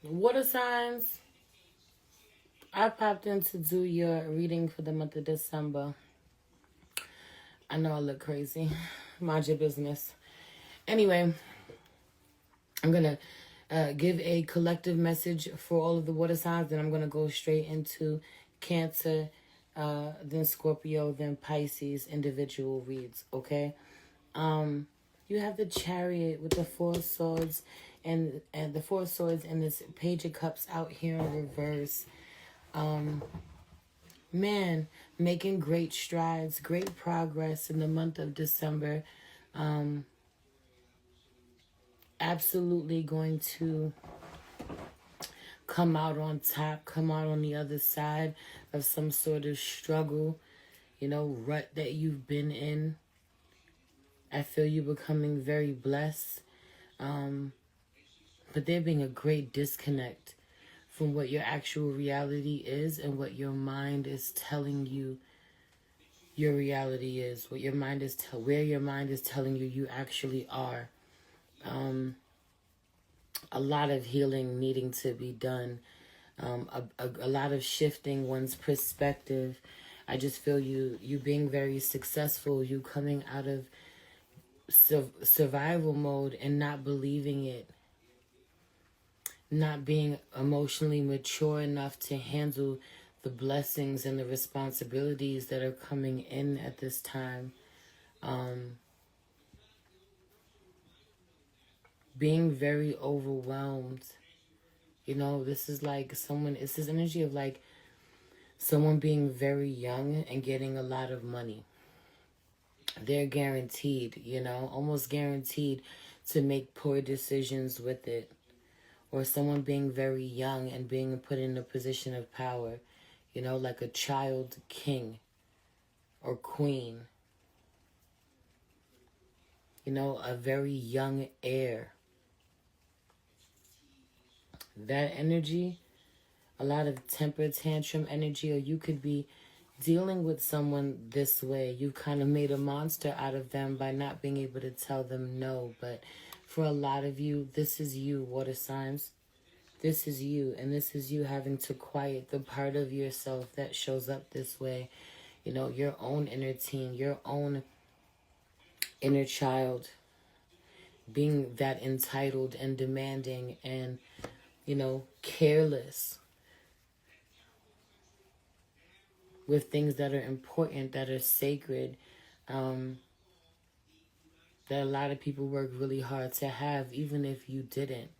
Water signs, I popped in to do your reading for the month of December. I know I look crazy. Mind your business. Anyway, I'm going to give a collective message for all of the water signs. Then I'm going to go straight into Cancer, then Scorpio, then Pisces, individual reads, okay? You have the Chariot with the Four Swords and the Four Swords and this Page of Cups out here in reverse. Man, making great strides, great progress in the month of December. Absolutely going to come out on top, come out on the other side of some sort of struggle, rut that you've been in. I feel you becoming very blessed. But there being a great disconnect from what your actual reality is and what your mind is telling you your reality is, what your mind is where your mind is telling you you actually are. A lot of healing needing to be done. A lot of shifting one's perspective. I just feel you being very successful, you coming out of survival mode and not believing it, not being emotionally mature enough to handle the blessings and the responsibilities that are coming in at this time. Being very overwhelmed. This is like it's this energy of like someone being very young and getting a lot of money. They're guaranteed, almost guaranteed to make poor decisions with it. Or someone being very young and being put in a position of power, like a child king or queen, a very young heir. That energy, a lot of temper tantrum energy, or you could be dealing with someone this way. You kind of made a monster out of them by not being able to tell them no. But for a lot of you, this is you, water signs. This is you, and this is you having to quiet the part of yourself that shows up this way. Your own inner teen, your own inner child, being that entitled and demanding and, careless with things that are important, that are sacred, that a lot of people work really hard to have, even if you didn't.